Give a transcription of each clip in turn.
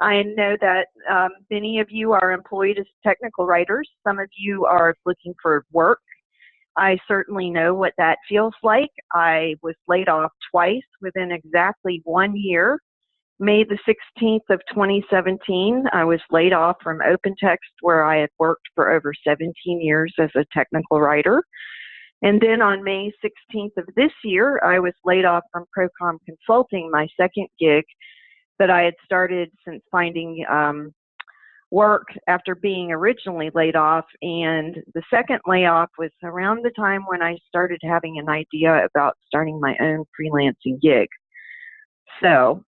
I know that many of you are employed as technical writers. Some of you are looking for work. I certainly know what that feels like. I was laid off twice within exactly 1 year. May the 16th of 2017, I was laid off from OpenText, where I had worked for over 17 years as a technical writer. And then on May 16th of this year, I was laid off from Procom Consulting, my second gig that I had started since finding work after being originally laid off. And the second layoff was around the time when I started having an idea about starting my own freelancing gig. So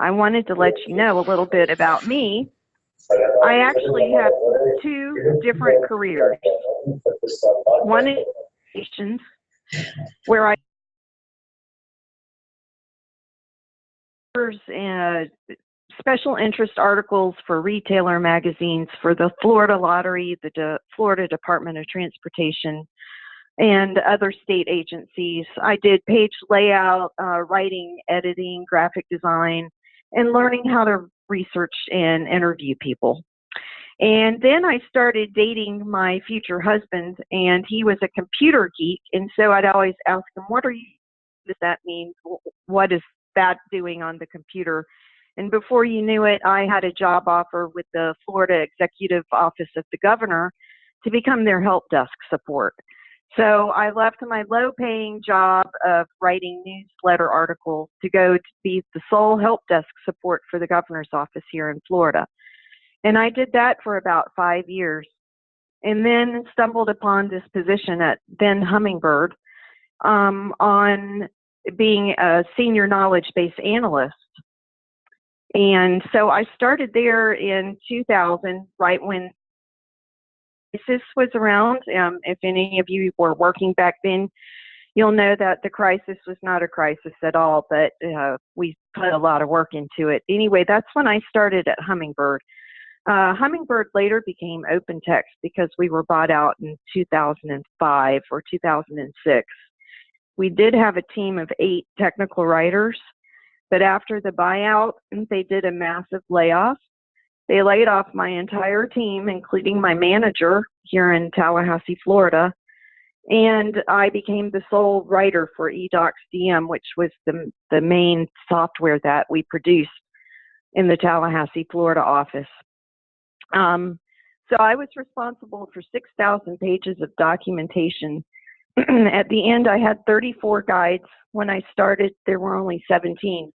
I wanted to let you know a little bit about me. I actually have two different careers. One is where I special interest articles for retailer magazines for the Florida Lottery, the Florida Department of Transportation, and other state agencies. I did page layout, writing, editing, graphic design, and learning how to research and interview people. And then I started dating my future husband, and he was a computer geek, and so I'd always ask him, what does that mean? What is that doing on the computer? And before you knew it, I had a job offer with the Florida Executive Office of the Governor to become their help desk support. So I left my low-paying job of writing newsletter articles to go to be the sole help desk support for the governor's office here in Florida. And I did that for about 5 years, and then stumbled upon this position at then Hummingbird on being a senior knowledge base analyst. And so I started there in 2000, right when crisis was around. If any of you were working back then, you'll know that the crisis was not a crisis at all, but we put a lot of work into it. Anyway, that's when I started at Hummingbird. Hummingbird later became OpenText because we were bought out in 2005 or 2006. We did have a team of 8 technical writers, but after the buyout, they did a massive layoff. They laid off my entire team, including my manager here in Tallahassee, Florida, and I became the sole writer for eDocsDM, which was the main software that we produced in the Tallahassee, Florida office. So I was responsible for 6,000 pages of documentation. At the end, I had 34 guides. When I started, there were only 17.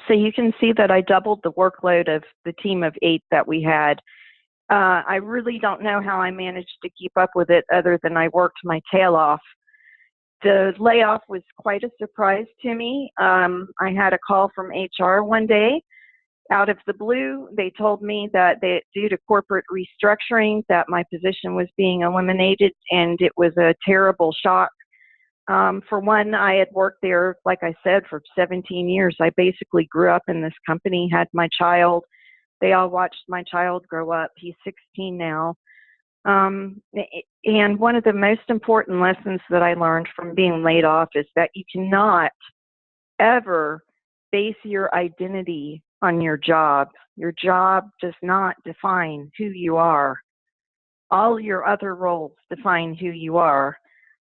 So you can see that I doubled the workload of the team of 8 that we had. I really don't know how I managed to keep up with it other than I worked my tail off. The layoff was quite a surprise to me. I had a call from HR one day. Out of the blue, they told me that due to corporate restructuring that my position was being eliminated, and it was a terrible shock. For one, I had worked there, like I said, for 17 years. I basically grew up in this company, had my child. They all watched my child grow up. He's 16 now. And one of the most important lessons that I learned from being laid off is that you cannot ever base your identity on your job. Your job does not define who you are. All your other roles define who you are,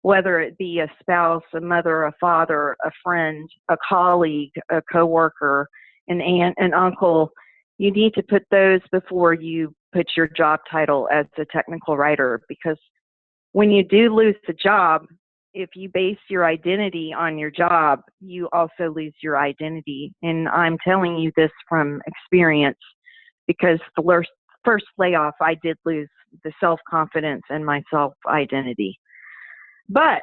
whether it be a spouse, a mother, a father, a friend, a colleague, a coworker, an aunt, an uncle. You need to put those before you put your job title as a technical writer, because when you do lose the job, if you base your identity on your job, you also lose your identity. And I'm telling you this from experience, because the first layoff, I did lose the self-confidence and my self-identity. But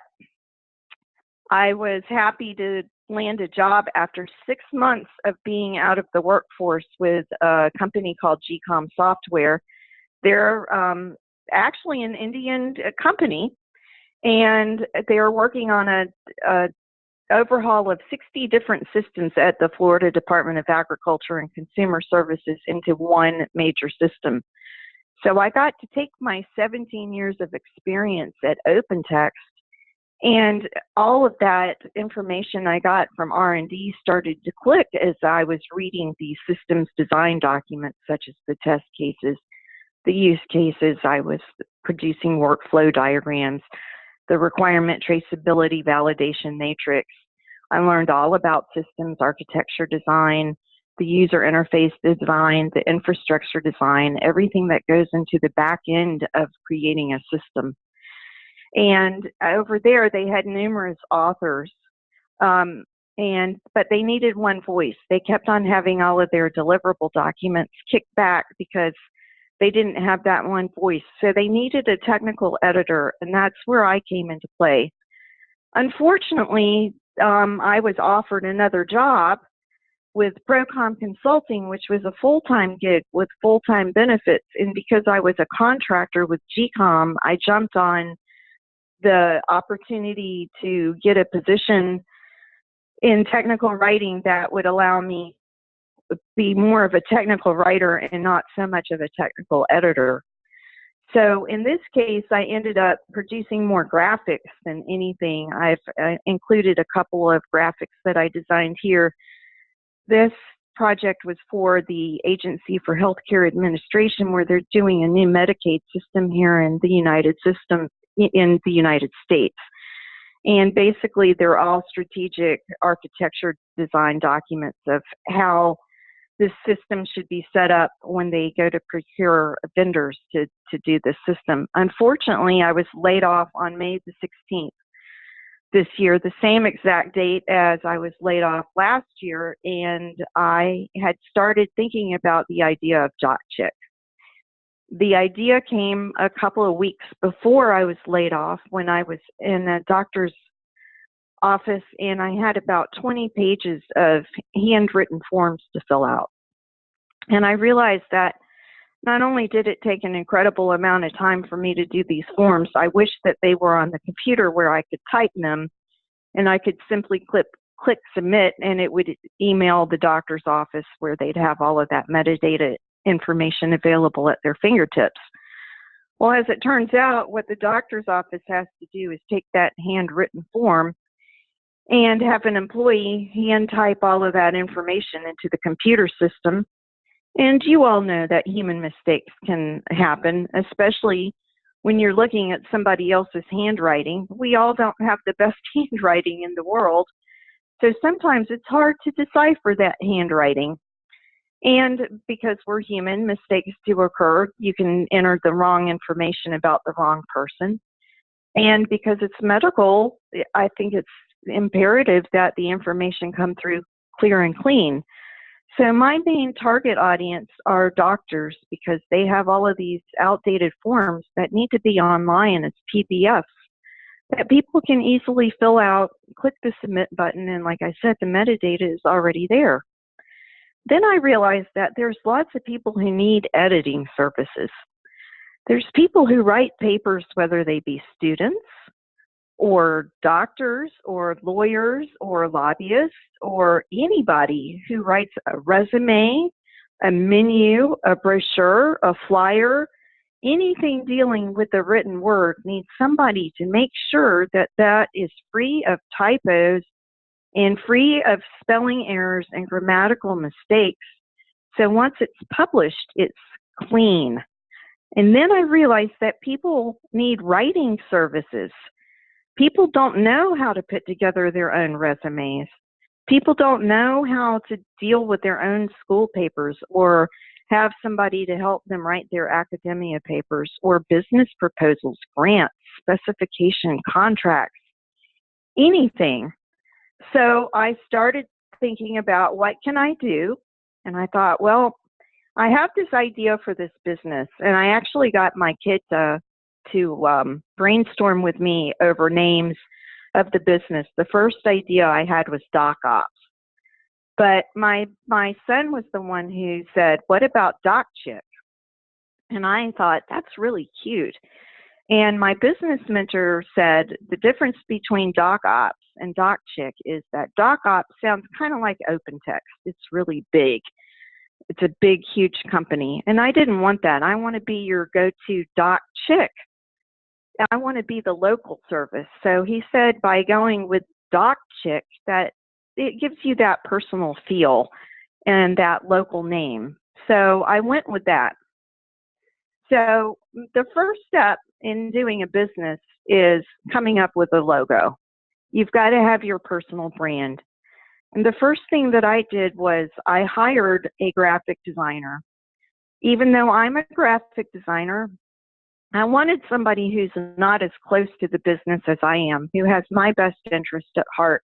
I was happy to land a job after 6 months of being out of the workforce with a company called GCOM Software. They're actually an Indian company, and they're working on a overhaul of 60 different systems at the Florida Department of Agriculture and Consumer Services into one major system. So I got to take my 17 years of experience at OpenText And all of that information I got from R&D started to click as I was reading these systems design documents, such as the test cases, the use cases. I was producing workflow diagrams, the requirement traceability validation matrix. I learned all about systems architecture design, the user interface design, the infrastructure design, everything that goes into the back end of creating a system. And over there, they had numerous authors, but they needed one voice. They kept on having all of their deliverable documents kicked back because they didn't have that one voice. So they needed a technical editor, and that's where I came into play. Unfortunately, I was offered another job with Procom Consulting, which was a full-time gig with full-time benefits. And because I was a contractor with GCOM, I jumped on the opportunity to get a position in technical writing that would allow me to be more of a technical writer and not so much of a technical editor. So in this case, I ended up producing more graphics than anything. I've included a couple of graphics that I designed here. This project was for the Agency for Healthcare Administration, where they're doing a new Medicaid system here in the United States. And basically, they're all strategic architecture design documents of how this system should be set up when they go to procure vendors to do this system. Unfortunately, I was laid off on May the 16th this year, the same exact date as I was laid off last year, and I had started thinking about the idea of DocChick. The idea came a couple of weeks before I was laid off when I was in a doctor's office, and I had about 20 pages of handwritten forms to fill out. And I realized that not only did it take an incredible amount of time for me to do these forms, I wish that they were on the computer where I could type them and I could simply click submit, and it would email the doctor's office where they'd have all of that metadata information available at their fingertips. Well, as it turns out, what the doctor's office has to do is take that handwritten form and have an employee hand type all of that information into the computer system. And you all know that human mistakes can happen, especially when you're looking at somebody else's handwriting. We all don't have the best handwriting in the world, so sometimes it's hard to decipher that handwriting. And because we're human, mistakes do occur. You can enter the wrong information about the wrong person. And because it's medical, I think it's imperative that the information come through clear and clean. So my main target audience are doctors, because they have all of these outdated forms that need to be online as PDFs that people can easily fill out, click the submit button, and like I said, the metadata is already there. Then I realized that there's lots of people who need editing services. There's people who write papers, whether they be students or doctors or lawyers or lobbyists or anybody who writes a resume, a menu, a brochure, a flyer. Anything dealing with the written word needs somebody to make sure that that is free of typos and free of spelling errors and grammatical mistakes. So once it's published, it's clean. And then I realized that people need writing services. People don't know how to put together their own resumes. People don't know how to deal with their own school papers or have somebody to help them write their academia papers or business proposals, grants, specification, contracts, anything. So I started thinking about what can I do? And I thought, well, I have this idea for this business. And I actually got my kid to brainstorm with me over names of the business. The first idea I had was DocOps. But my son was the one who said, what about DocChick? And I thought, that's really cute. And my business mentor said the difference between DocOps and DocChick is that DocOps sounds kind of like OpenText. It's really big. It's a big, huge company. And I didn't want that. I want to be your go-to DocChick. I want to be the local service. So he said by going with Doc Chick, that it gives you that personal feel and that local name. So I went with that. So the first step in doing a business is coming up with a logo. You've got to have your personal brand. And the first thing that I did was I hired a graphic designer. Even though I'm a graphic designer, I wanted somebody who's not as close to the business as I am, who has my best interest at heart,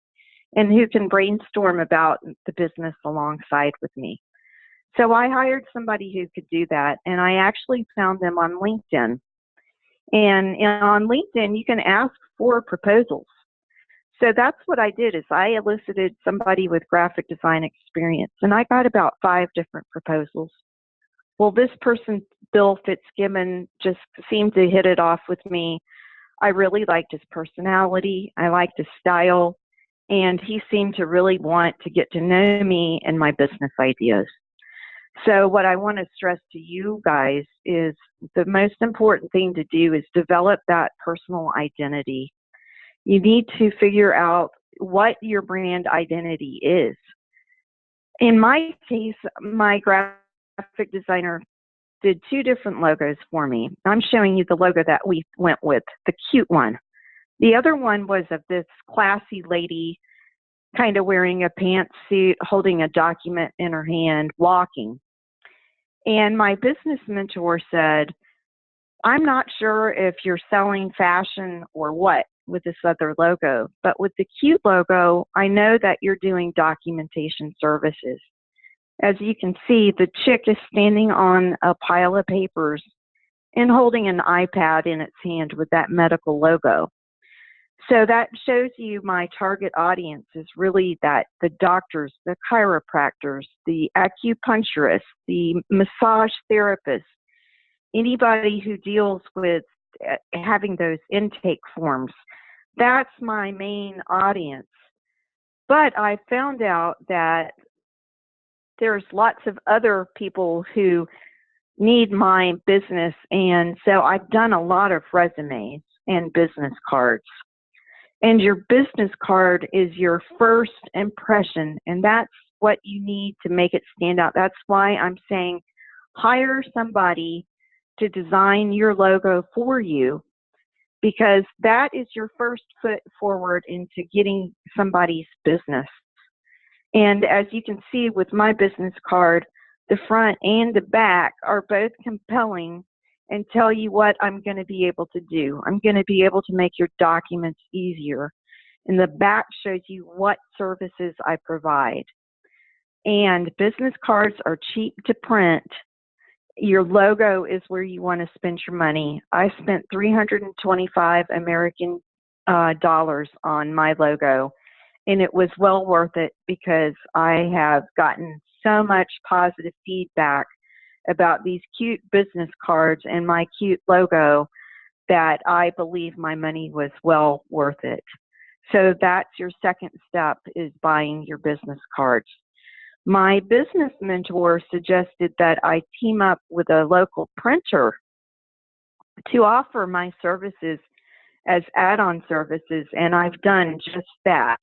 and who can brainstorm about the business alongside with me. So I hired somebody who could do that, and I actually found them on LinkedIn. And on LinkedIn, you can ask for proposals. So that's what I did is I elicited somebody with graphic design experience, and I got about 5 different proposals. Well, this person, Bill Fitzgibbon, just seemed to hit it off with me. I really liked his personality. I liked his style, and he seemed to really want to get to know me and my business ideas. So what I want to stress to you guys is the most important thing to do is develop that personal identity. You need to figure out what your brand identity is. In my case, my graphic designer did 2 different logos for me. I'm showing you the logo that we went with, the cute one. The other one was of this classy lady kind of wearing a pantsuit, holding a document in her hand, walking. And my business mentor said, I'm not sure if you're selling fashion or what with this other logo, but with the cute logo, I know that you're doing documentation services. As you can see, the chick is standing on a pile of papers and holding an iPad in its hand with that medical logo. So that shows you my target audience is really that the doctors, the chiropractors, the acupuncturists, the massage therapists, anybody who deals with having those intake forms. That's my main audience. But I found out that there's lots of other people who need my business, and so I've done a lot of resumes and business cards. And your business card is your first impression, and that's what you need to make it stand out. That's why I'm saying hire somebody to design your logo for you, because that is your first foot forward into getting somebody's business. And as you can see with my business card, the front and the back are both compelling and tell you what I'm going to be able to do. I'm going to be able to make your documents easier. And the back shows you what services I provide. And business cards are cheap to print. Your logo is where you want to spend your money. I spent 325 American dollars on my logo, and it was well worth it because I have gotten so much positive feedback about these cute business cards and my cute logo that I believe my money was well worth it. So that's your second step, is buying your business cards. My business mentor suggested that I team up with a local printer to offer my services as add-on services, and I've done just that.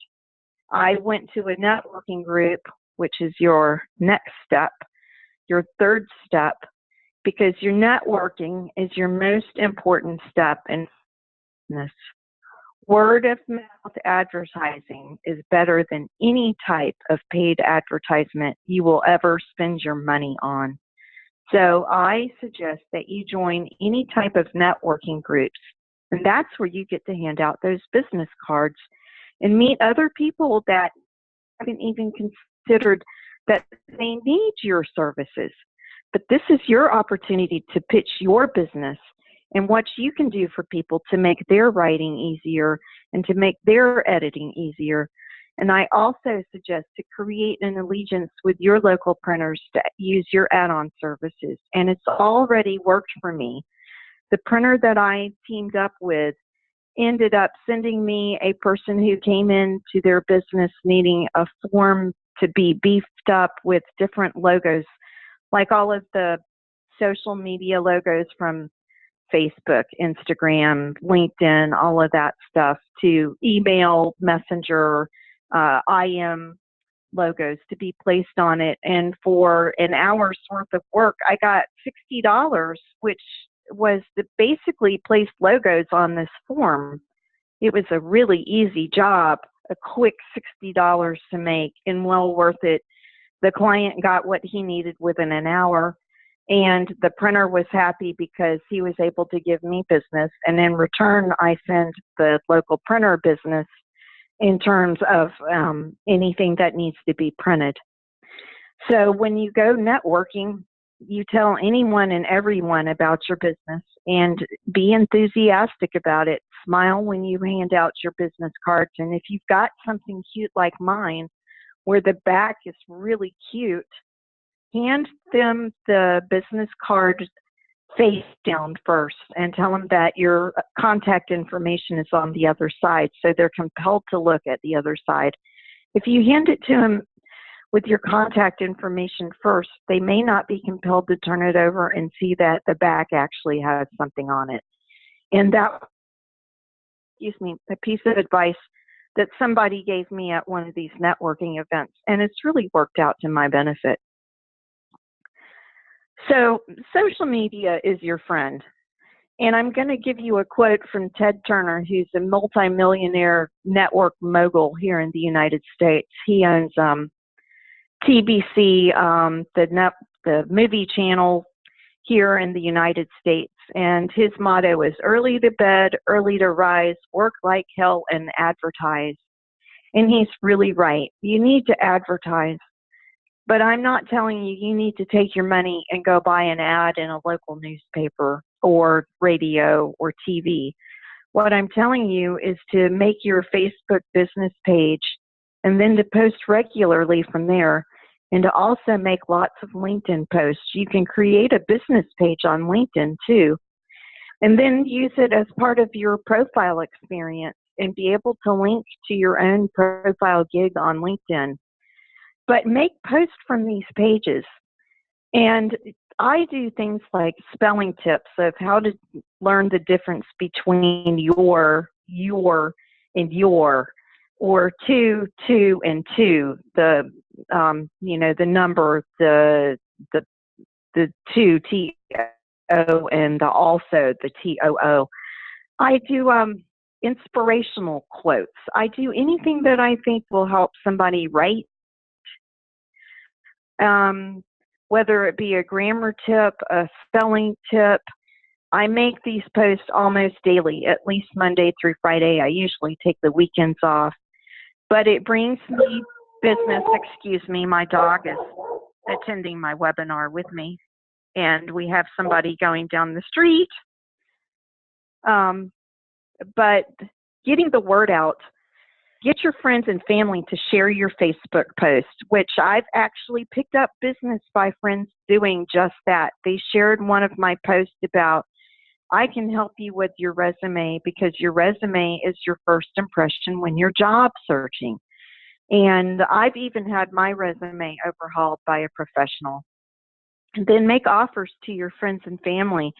I went to a networking group, which is your next step, your third step, because your networking is your most important step in business. Word of mouth advertising is better than any type of paid advertisement you will ever spend your money on. So I suggest that you join any type of networking groups, and that's where you get to hand out those business cards and meet other people that haven't even considered that they need your services. But this is your opportunity to pitch your business and what you can do for people to make their writing easier and to make their editing easier. And I also suggest to create an allegiance with your local printers to use your add-on services. And it's already worked for me. The printer that I teamed up with ended up sending me a person who came into their business needing a form to be beefed up with different logos, like all of the social media logos from Facebook, Instagram, LinkedIn, all of that stuff, to email, messenger, IM logos to be placed on it. And for an hour's worth of work, I got $60, which was to basically place logos on this form. It was a really easy job, a quick $60 to make, and well worth it. The client got what he needed within an hour, and the printer was happy because he was able to give me business. And in return, I send the local printer business in terms of anything that needs to be printed. So when you go networking, you tell anyone and everyone about your business and be enthusiastic about it. Smile when you hand out your business cards. And if you've got something cute like mine, where the back is really cute, hand them the business card face down first and tell them that your contact information is on the other side, so they're compelled to look at the other side. If you hand it to them with your contact information first, they may not be compelled to turn it over and see that the back actually has something on it. And that, a piece of advice that somebody gave me at one of these networking events, and it's really worked out to my benefit. So social media is your friend. And I'm going to give you a quote from Ted Turner, who's a multimillionaire network mogul here in the United States. He owns TBC, the movie channel here in the United States. And his motto is early to bed, early to rise, work like hell, and advertise. And he's really right. You need to advertise. But I'm not telling you you need to take your money and go buy an ad in a local newspaper or radio or TV. What I'm telling you is to make your Facebook business page and then to post regularly from there, and to also make lots of LinkedIn posts. You can create a business page on LinkedIn too, and then use it as part of your profile experience and be able to link to your own profile gig on LinkedIn. But make posts from these pages. And I do things like spelling tips of how to learn the difference between your, and your, or two, and two. The the number, the two, T-O, and the also, the T-O-O. I do inspirational quotes. I do anything that I think will help somebody write. Whether it be a grammar tip, a spelling tip. I make these posts almost daily, at least Monday through Friday. I usually take the weekends off, but it brings me business. Excuse me, my dog is attending my webinar with me, and we have somebody going down the street. But getting the word out, get your friends and family to share your Facebook post, which I've actually picked up business by friends doing just that. They shared one of my posts about, I can help you with your resume because your resume is your first impression when you're job searching. And I've even had my resume overhauled by a professional. And then make offers to your friends and family.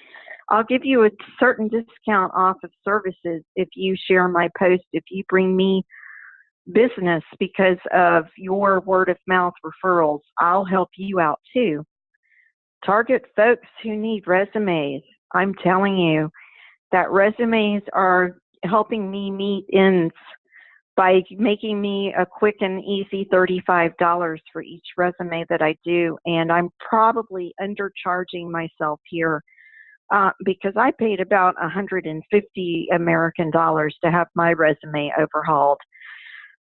I'll give you a certain discount off of services if you share my post, if you bring me business because of your word of mouth referrals. I'll help you out too. Target folks who need resumes. I'm telling you that resumes are helping me meet ends by making me a quick and easy $35 for each resume that I do. And I'm probably undercharging myself here because I paid about 150 American dollars to have my resume overhauled.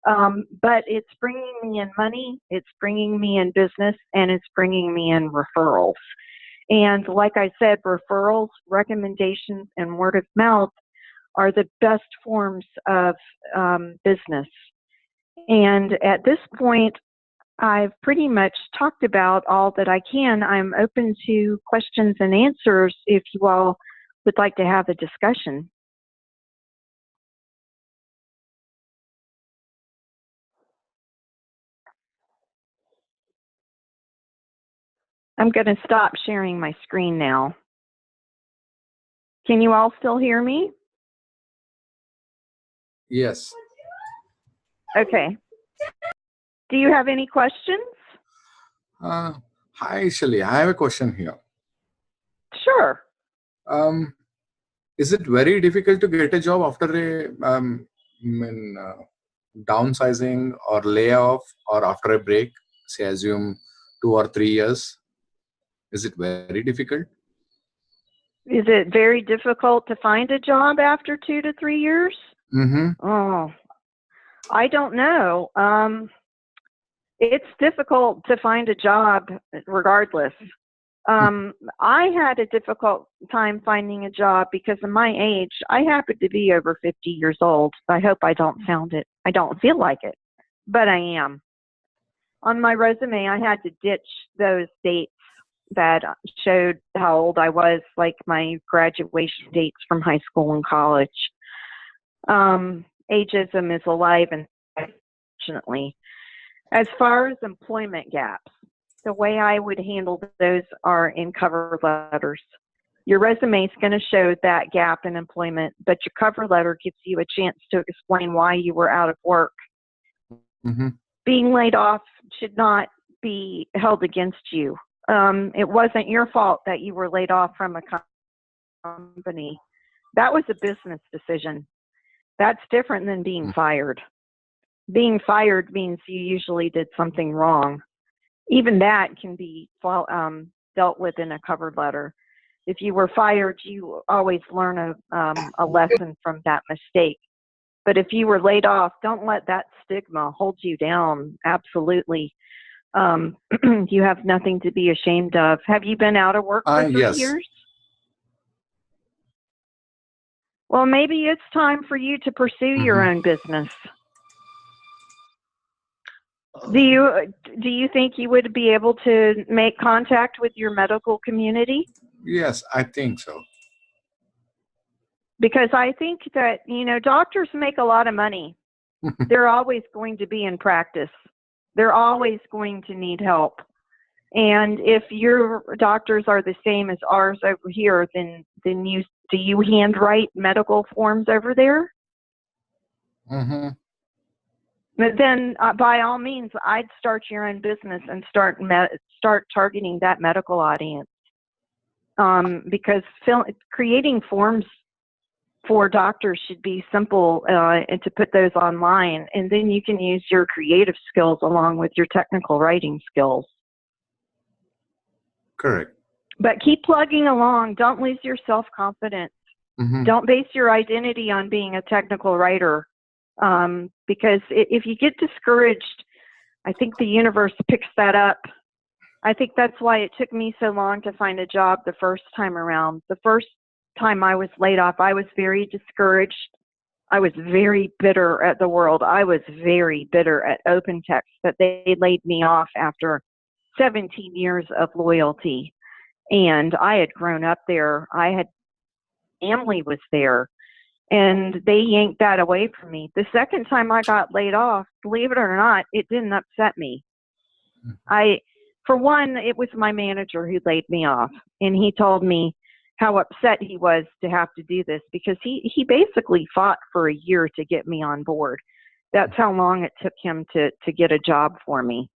But it's bringing me in money, it's bringing me in business, and it's bringing me in referrals. And like I said, referrals, recommendations, and word of mouth are the best forms of business. And at this point, I've pretty much talked about all that I can. I'm open to questions and answers if you all would like to have a discussion. I'm going to stop sharing my screen now. Can you all still hear me? Yes. Okay. Do you have any questions? Hi, Scheely. I have a question here. Sure. Is it very difficult to get a job after a downsizing or layoff or after a break, say assume 2 or 3 years? Is it very difficult? Is it very difficult to find a job after 2 to 3 years? Mm-hmm. Oh, I don't know. It's difficult to find a job regardless. I had a difficult time finding a job because of my age. I happen to be over 50 years old. I hope I don't sound it. I don't feel like it, but I am. On my resume, I had to ditch those dates that showed how old I was, like my graduation dates from high school and college. Ageism is alive, and unfortunately. As far as employment gaps, the way I would handle those are in cover letters. Your resume is going to show that gap in employment, but your cover letter gives you a chance to explain why you were out of work. Mm-hmm. Being laid off should not be held against you. It wasn't your fault that you were laid off from a company. That was a business decision. That's different than being fired. Being fired means you usually did something wrong. Even that can be dealt with in a cover letter. If you were fired, you always learn a lesson from that mistake. But if you were laid off, don't let that stigma hold you down. Absolutely. You have nothing to be ashamed of. Have you been out of work for 3 Yes. years? Well, maybe it's time for you to pursue your own business. Do you think you would be able to make contact with your medical community? Yes, I think so. Because I think that, doctors make a lot of money. They're always going to be in practice. They're always going to need help. And if your doctors are the same as ours over here, then do you handwrite medical forms over there? Mm-hmm. But then, by all means, I'd start your own business and start targeting that medical audience. Because creating forms for doctors should be simple, and to put those online, and then you can use your creative skills along with your technical writing skills. Correct. But keep plugging along. Don't lose your self-confidence. Mm-hmm. Don't base your identity on being a technical writer, because if you get discouraged, I think the universe picks that up. I think that's why it took me so long to find a job the first time around. The first time I was laid off, I was very discouraged. I was very bitter at the world. I was very bitter at OpenText that they laid me off after 17 years of loyalty. And I had grown up there. Family was there, and they yanked that away from me. The second time I got laid off, believe it or not, it didn't upset me. For one, it was my manager who laid me off, and he told me how upset he was to have to do this because he basically fought for a year to get me on board. That's how long it took him to get a job for me.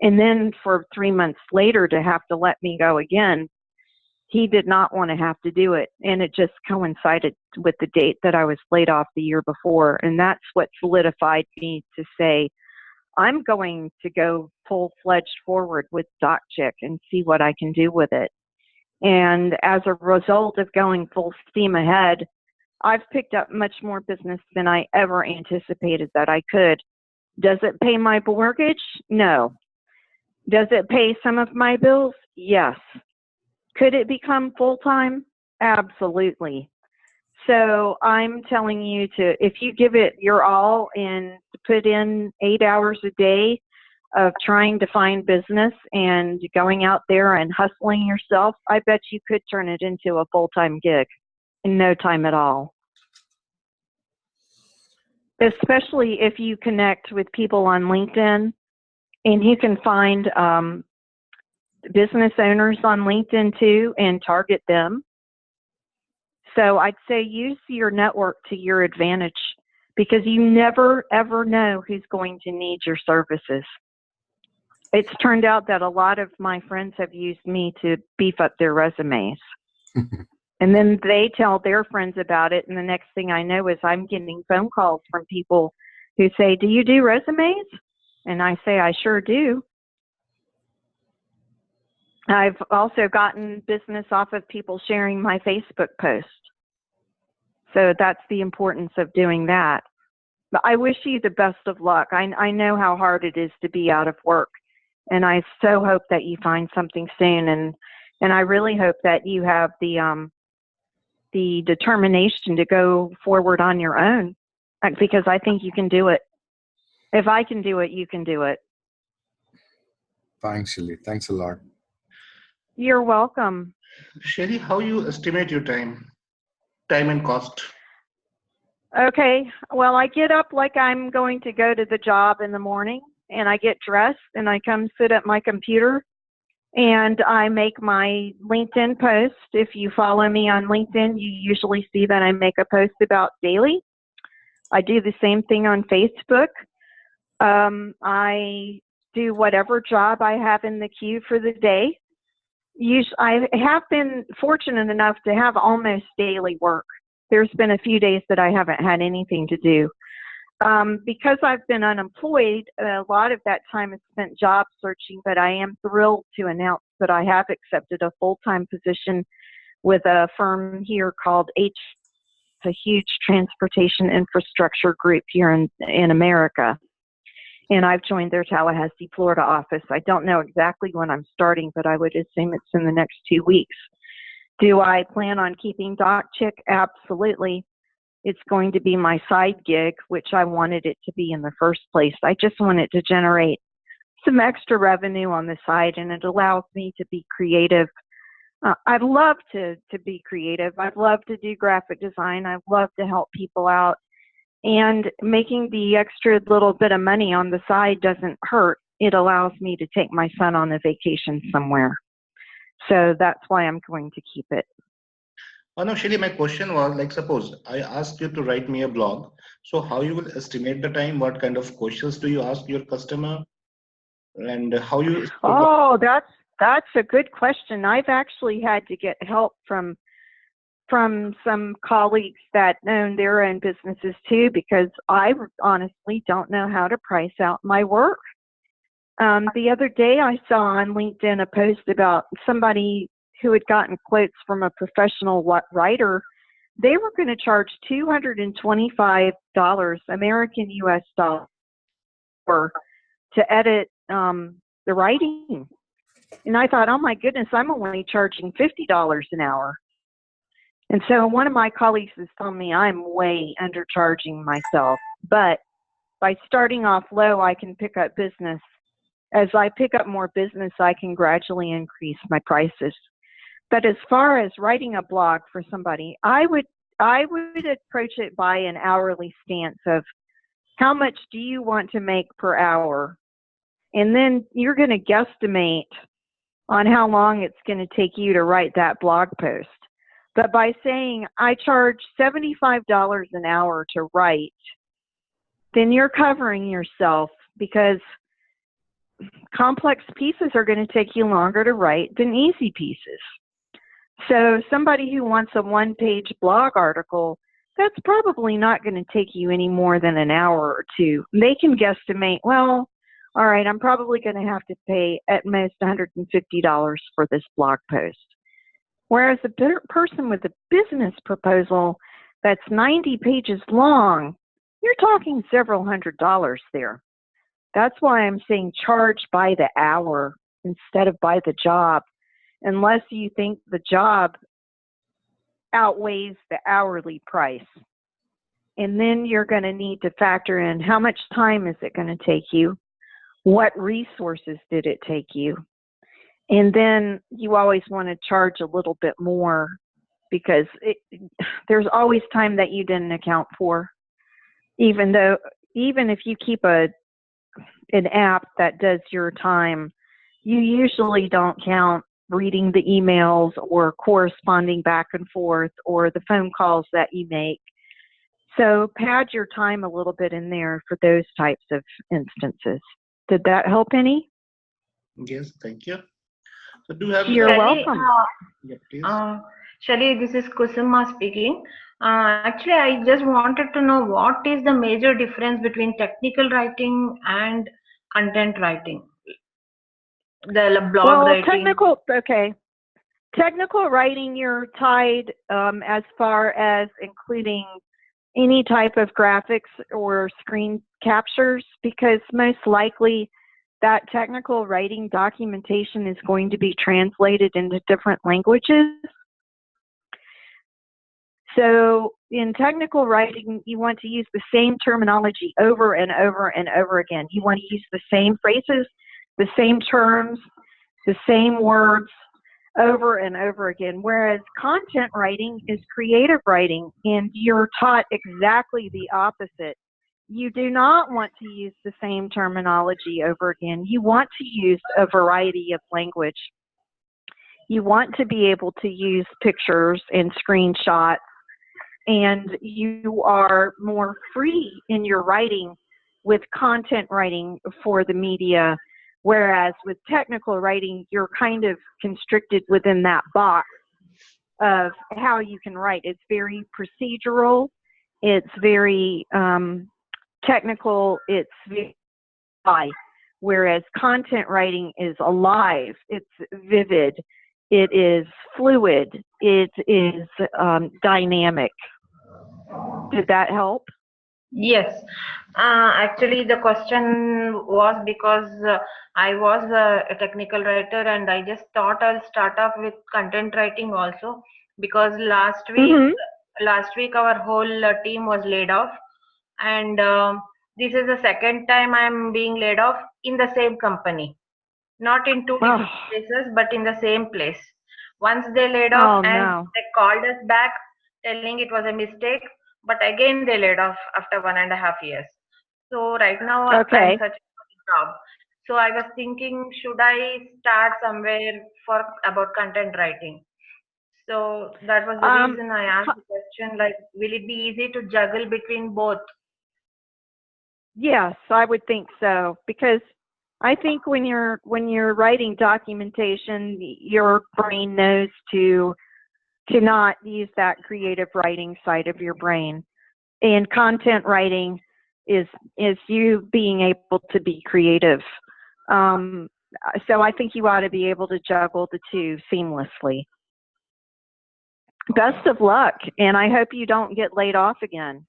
And then for 3 months later to have to let me go again, he did not want to have to do it. And it just coincided with the date that I was laid off the year before. And that's what solidified me to say, I'm going to go full-fledged forward with DocChick and see what I can do with it. And as a result of going full steam ahead, I've picked up much more business than I ever anticipated that I could. Does it pay my mortgage? No. Does it pay some of my bills? Yes. Could it become full-time? Absolutely. So I'm telling you if you give it your all and put in 8 hours a day of trying to find business and going out there and hustling yourself, I bet you could turn it into a full-time gig in no time at all. Especially if you connect with people on LinkedIn, and you can find business owners on LinkedIn too and target them. So I'd say use your network to your advantage because you never, ever know who's going to need your services. It's turned out that a lot of my friends have used me to beef up their resumes. And then they tell their friends about it. And the next thing I know is I'm getting phone calls from people who say, do you do resumes? And I say, I sure do. I've also gotten business off of people sharing my Facebook post. So that's the importance of doing that. But I wish you the best of luck. I know how hard it is to be out of work. And I so hope that you find something soon. And I really hope that you have the determination to go forward on your own, because I think you can do it. If I can do it, you can do it. Thanks, Scheely. Thanks a lot. You're welcome. Scheely, how you estimate your time and cost? Okay. Well, I get up like I'm going to go to the job in the morning, and I get dressed and I come sit at my computer and I make my LinkedIn post. If you follow me on LinkedIn, you usually see that I make a post about daily. I do the same thing on Facebook. I do whatever job I have in the queue for the day. I have been fortunate enough to have almost daily work. There's been a few days that I haven't had anything to do. Because I've been unemployed, a lot of that time is spent job searching, but I am thrilled to announce that I have accepted a full-time position with a firm here called It's a huge transportation infrastructure group here in America. And I've joined their Tallahassee, Florida office. I don't know exactly when I'm starting, but I would assume it's in the next 2 weeks. Do I plan on keeping DocChick? Absolutely. It's going to be my side gig, which I wanted it to be in the first place. I just want it to generate some extra revenue on the side, and it allows me to be creative. I'd love to be creative. I'd love to do graphic design. I'd love to help people out. And making the extra little bit of money on the side doesn't hurt. It allows me to take my son on a vacation somewhere. So that's why I'm going to keep it. Oh no, Scheely, my question was like, suppose I asked you to write me a blog. So how you will estimate the time? What kind of questions do you ask your customer? And how you... Oh, that's a good question. I've actually had to get help from some colleagues that own their own businesses too, because I honestly don't know how to price out my work. The other day I saw on LinkedIn a post about somebody who had gotten quotes from a professional writer. They were going to charge $225 American US dollar to edit the writing. And I thought, oh my goodness, I'm only charging $50 an hour. And so one of my colleagues has told me I'm way undercharging myself. But by starting off low, I can pick up business. As I pick up more business, I can gradually increase my prices. But as far as writing a blog for somebody, I would approach it by an hourly stance of how much do you want to make per hour? And then you're going to guesstimate on how long it's going to take you to write that blog post. But by saying I charge $75 an hour to write, then you're covering yourself, because complex pieces are going to take you longer to write than easy pieces. So somebody who wants a one-page blog article, that's probably not going to take you any more than an hour or two. They can guesstimate, well, all right, I'm probably going to have to pay at most $150 for this blog post. Whereas a person with a business proposal that's 90 pages long, you're talking several $100s there. That's why I'm saying charge by the hour instead of by the job, unless you think the job outweighs the hourly price. And then you're going to need to factor in how much time is it going to take you? What resources did it take you? And then you always want to charge a little bit more, because there's always time that you didn't account for. Even if you keep an app that does your time, you usually don't count reading the emails or corresponding back and forth or the phone calls that you make. So pad your time a little bit in there for those types of instances. Did that help any? Yes, thank you. So do you have? You're welcome. Yeah, please. Scheely, this is Kusuma speaking. Actually, I just wanted to know what is the major difference between technical writing and content writing, the blog writing. Technical writing, you're tied as far as including any type of graphics or screen captures, because most likely that technical writing documentation is going to be translated into different languages. So in technical writing, you want to use the same terminology over and over and over again. You want to use the same phrases, the same terms, the same words over and over again. Whereas content writing is creative writing, and you're taught exactly the opposite. You do not want to use the same terminology over again. You want to use a variety of language. You want to be able to use pictures and screenshots, and you are more free in your writing with content writing for the media, whereas with technical writing, you're kind of constricted within that box of how you can write. It's very procedural, it's very technical, it's very high, whereas content writing is alive, it's vivid, it is fluid, it is dynamic. Did that help? Yes. Actually, the question was because I was a technical writer, and I just thought I'll start off with content writing also, because last week our whole team was laid off, and this is the second time I'm being laid off in the same company, not in two different places, but in the same place. Once they laid off and they called us back telling it was a mistake, but again they laid off after 1.5 years. So right now I'm searching for a job. So I was thinking, should I start somewhere for about content writing? So that was the reason I asked the question, like, will it be easy to juggle between both? Yes, I would think so, because I think when you're writing documentation, your brain knows to not use that creative writing side of your brain, and content writing is you being able to be creative. So I think you ought to be able to juggle the two seamlessly. Best of luck, and I hope you don't get laid off again.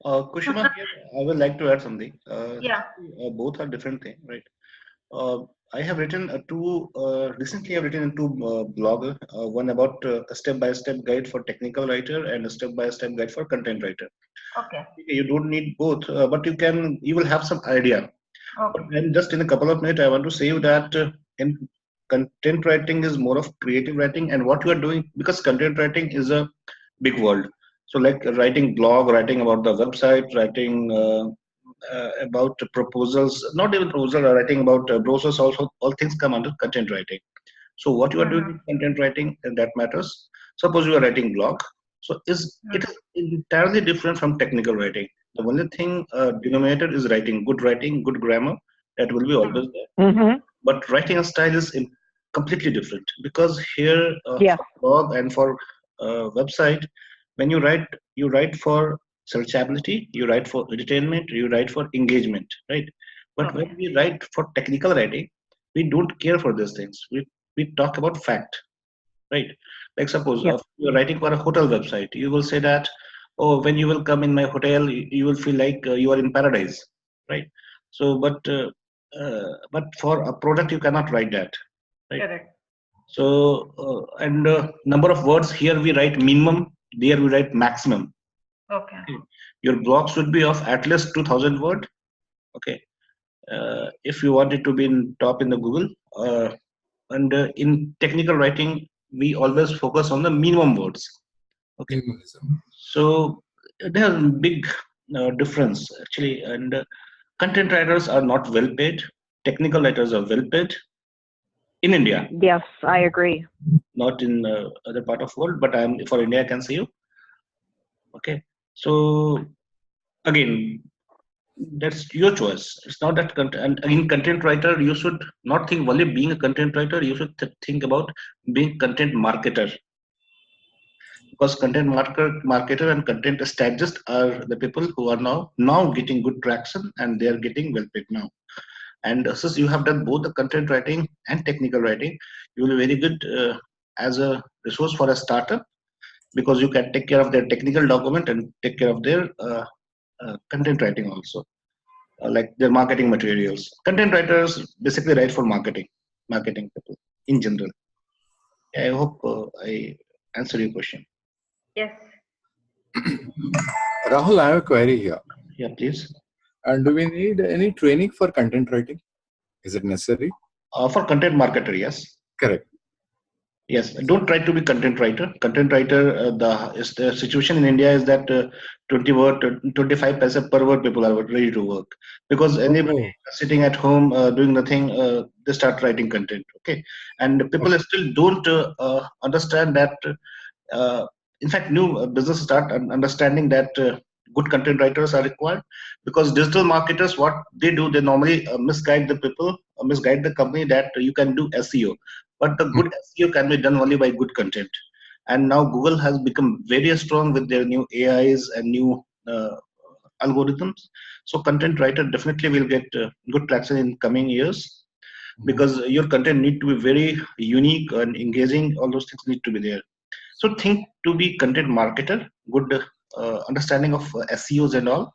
Kushima, here I would like to add something. Yeah. Both are different things, right? I have written recently I've written two blogs, one about a step-by-step guide for technical writer and a step-by-step guide for content writer. Okay. You don't need both, but you will have some idea. Okay. And just in a couple of minutes, I want to say that in content writing is more of creative writing, and what you are doing, because content writing is a big world. So like writing blog, writing about the website, writing about proposals, not even proposal, writing about brochures, also all things come under content writing. So what you are doing in content writing, that matters. Suppose you are writing blog, so it is entirely different from technical writing. The only thing denominator is writing, good grammar, that will be always there. But writing a style is completely different, because here for blog and for website, when you write for searchability, you write for entertainment, you write for engagement, right? But when we write for technical writing, we don't care for these things. We talk about fact, right? Like suppose you're writing for a hotel website, you will say that, oh, when you will come in my hotel, you will feel like you are in paradise, right? So, but for a product, you cannot write that, right? Correct. So, and number of words, here we write minimum, there we write maximum. Okay. Your blog should be of at least 2,000 word. Okay. If you want it to be in top in the Google, and in technical writing, we always focus on the minimum words. Okay. So there's a big difference actually, and content writers are not well paid. Technical writers are well paid. in India. Yes, I agree. Not in other part of world, but I'm for India. I can say you. Okay. So again, that's your choice. It's not that and in content writer, you should not think only being a content writer. You should think about being content marketer, because content marketer and content strategist are the people who are now getting good traction, and they are getting well paid now. And since you have done both the content writing and technical writing, you will be very good as a resource for a startup, because you can take care of their technical document and take care of their content writing also, like their marketing materials. Content writers basically write for marketing people in general. I hope I answer your question. Yes. Rahul, I have a query here. Yeah, please. And do we need any training for content writing? Is it necessary? For content marketer, yes. Correct. Yes, don't try to be content writer. Content writer, the situation in India is that 20 word, 25 paisa per word people are ready to work, because anybody sitting at home doing nothing, they start writing content. Okay, and people still don't understand that. Uh, in fact, new business start understanding that good content writers are required, because digital marketers, what they do, they normally misguide the people, misguide the company that you can do SEO, but the good SEO can be done only by good content. And now Google has become very strong with their new AIs and new algorithms. So content writer definitely will get good traction in coming years, because your content need to be very unique and engaging. All those things need to be there. So think to be content marketer, good understanding of SEOs and all.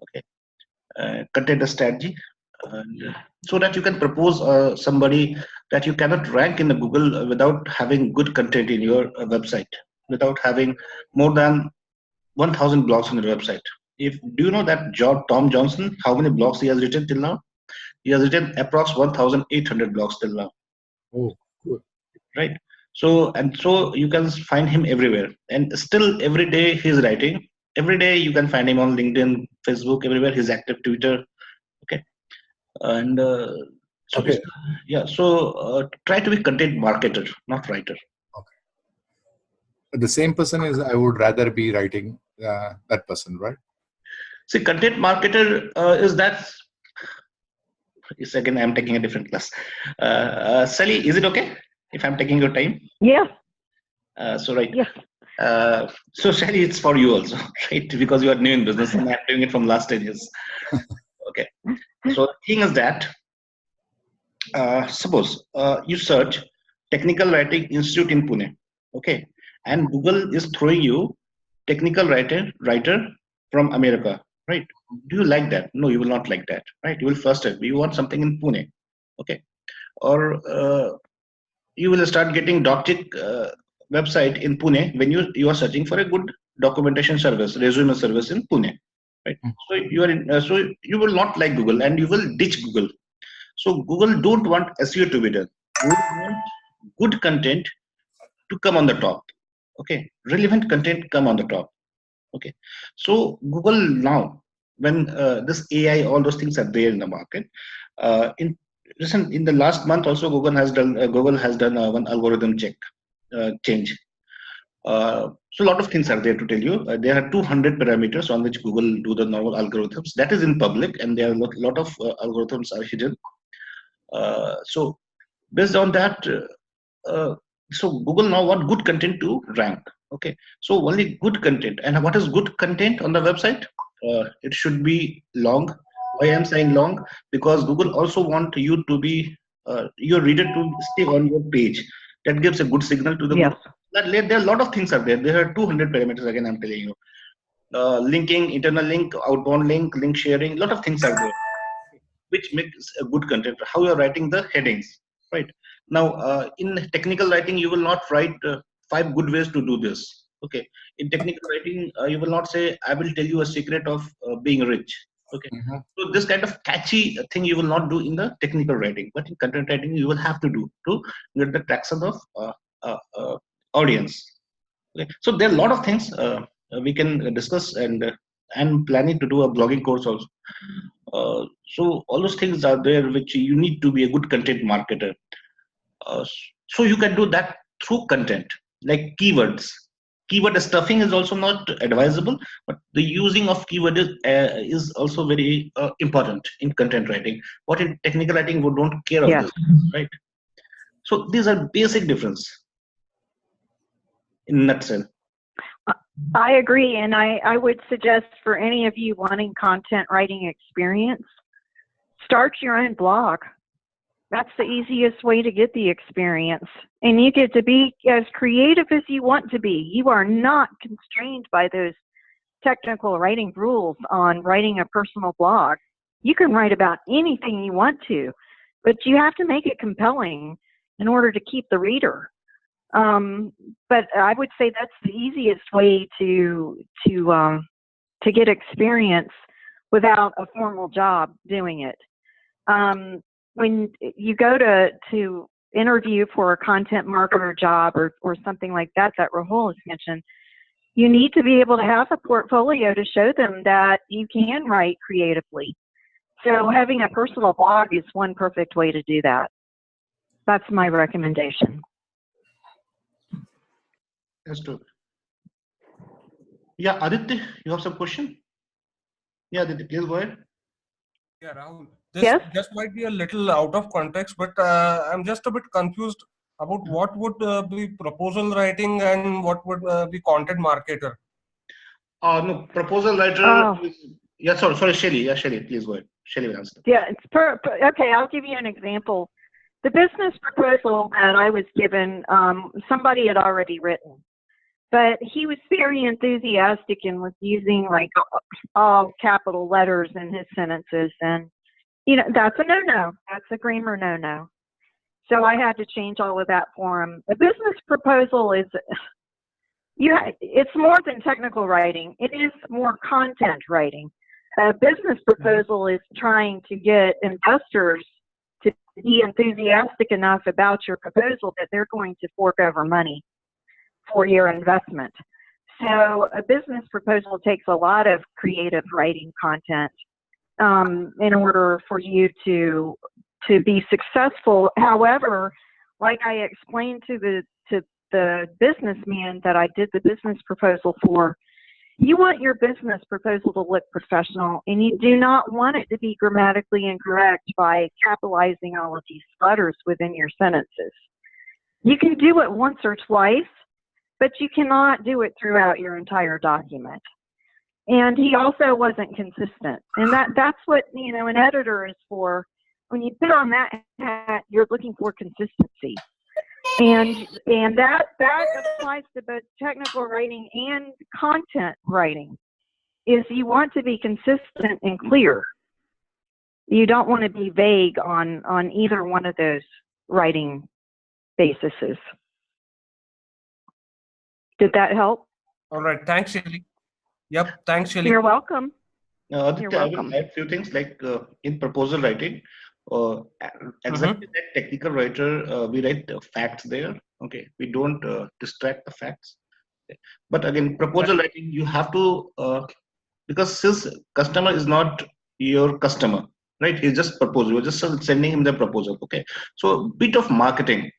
Okay, content strategy, and so that you can propose somebody that you cannot rank in the Google without having good content in your website, without having more than 1,000 blogs on your website. If do you know that Tom Johnson, how many blogs he has written till now? He has written approx 1,800 blogs till now. Oh, good. Right. So you can find him everywhere, and still every day he's writing. Every day you can find him on LinkedIn, Facebook, everywhere. He's active, Twitter. Okay, and so Okay. yeah. So try to be content marketer, not writer. Okay. But the same person is, I would rather be writing that person, right? See, content marketer is that. Again, I'm taking a different class. Sally, is it okay if I'm taking your time? Yeah. So right. Yes. So Sally, it's for you also, right? Because you are new in business and I'm doing it from last 10 years. Okay. So the thing is that, suppose you search Technical Writing Institute in Pune, okay, and Google is throwing you technical writer from America, right? Do you like that? No, you will not like that, right? You will first you want something in Pune, okay, or you will start getting Doctic website in Pune when you are searching for a good documentation service, resume service in Pune, right? So you are in, so you will not like Google and you will ditch Google. So Google don't want SEO to be done. Google want good content to come on the top. Okay, relevant content come on the top. Okay, so Google now, when this AI, all those things are there in the market. In the last month also, Google has done one algorithm change. So a lot of things are there to tell you. There are 200 parameters on which Google do the normal algorithms. That is in public, and there are a lot of algorithms are hidden. So based on that, so Google now want good content to rank. Okay, so only good content. And what is good content on the website? It should be long. Why I'm saying long? Because Google also want you to be your reader to stay on your page. That gives a good signal to the Yes. Google. There are a lot of things are there. There are 200 parameters. Again, I'm telling you. Linking, internal link, outbound link sharing. A lot of things are there, which makes a good content. How you're writing the headings, right? Now, in technical writing, you will not write 5 good ways to do this. Okay, in technical writing, you will not say, "I will tell you a secret of being rich." Okay, so this kind of catchy thing you will not do in the technical writing, but in content writing, you will have to do to get the traction of audience. Okay, so there are a lot of things we can discuss, and I'm planning to do a blogging course also. So all those things are there which you need to be a good content marketer. So you can do that through content, like keywords. Keyword stuffing is also not advisable, but the using of keyword is also very important in content writing. What in technical writing we don't care of Yes. this, right? So these are basic difference in nutshell. I agree, and I would suggest for any of you wanting content writing experience, start your own blog. That's the easiest way to get the experience. And you get to be as creative as you want to be. You are not constrained by those technical writing rules on writing a personal blog. You can write about anything you want to, but you have to make it compelling in order to keep the reader. But I would say that's the easiest way to get experience without a formal job doing it. When you go to interview for a content marketer job or something like that Rahul has mentioned, you need to be able to have a portfolio to show them that you can write creatively. So having a personal blog is one perfect way to do that. That's my recommendation. That's true. Yeah, Aditya, you have some question? Yeah, Aditya, please go ahead. Yeah, Rahul. This Yes? just might be a little out of context, but I'm just a bit confused about what would be proposal writing and what would be content marketer. No, proposal writer. Oh. Yeah, sorry, Scheely. Yeah, Scheely, please go ahead. Scheely will answer. Yeah, okay, I'll give you an example. The business proposal that I was given, somebody had already written, but he was very enthusiastic and was using like all capital letters in his sentences, and that's a no-no. That's a grammar no-no. So I had to change all of that for him. A business proposal is, it's more than technical writing. It is more content writing. A business proposal is trying to get investors to be enthusiastic enough about your proposal that they're going to fork over money for your investment. So a business proposal takes a lot of creative writing content in order for you to be successful. However, like I explained to the businessman that I did the business proposal for, you want your business proposal to look professional, and you do not want it to be grammatically incorrect by capitalizing all of these letters within your sentences. You can do it once or twice, but you cannot do it throughout your entire document. And he also wasn't consistent. And that's what, an editor is for. When you put on that hat, you're looking for consistency. And that applies to both technical writing and content writing, is you want to be consistent and clear. You don't want to be vague on either one of those writing bases. Did that help? All right. Thanks, Scheely. Yep. Thanks, Scheely. You're welcome. Aditya, You're welcome. I will add few things like in proposal writing, exactly that technical writer, we write facts there. Okay, we don't distract the facts. Okay. But again, proposal writing, you have to because his customer is not your customer, right? He's just proposal. You're just sending him the proposal. Okay, so bit of marketing,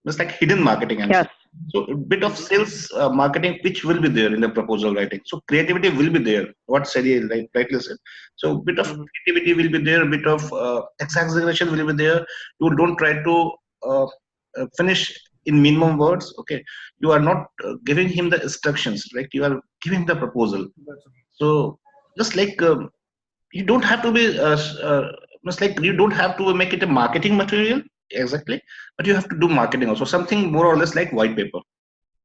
it's like hidden marketing. Yes. So a bit of sales marketing, which will be there in the proposal writing. So creativity will be there. What Scheely rightly said. So a bit of creativity will be there. A bit of exaggeration will be there. You don't try to finish in minimum words. Okay, you are not giving him the instructions. Like you are giving the proposal. So just like you don't have to be. It's like you don't have to make it a marketing material. Exactly, but you have to do marketing also, something more or less like white paper.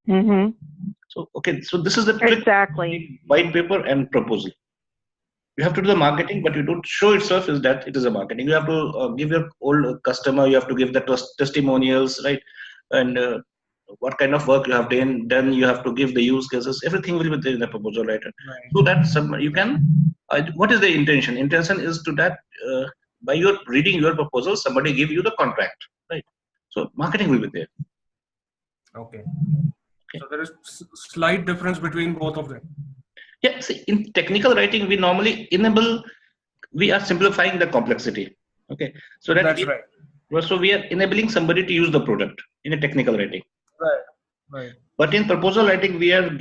So okay, so this is the trick. Exactly. White paper and proposal, you have to do the marketing, but you don't show itself is that it is a marketing. You have to give your old customer, you have to give the testimonials, right? And what kind of work you have done, you have to give the use cases, everything will be there in the proposal writer. So that you can what is the intention is to that by your reading your proposal, somebody give you the contract, right? So marketing will be there. Okay. So there is slight difference between both of them. Yeah, see, in technical writing, we are simplifying the complexity. Okay, so that that's right. So we are enabling somebody to use the product in a technical writing. Right. But in proposal writing, we are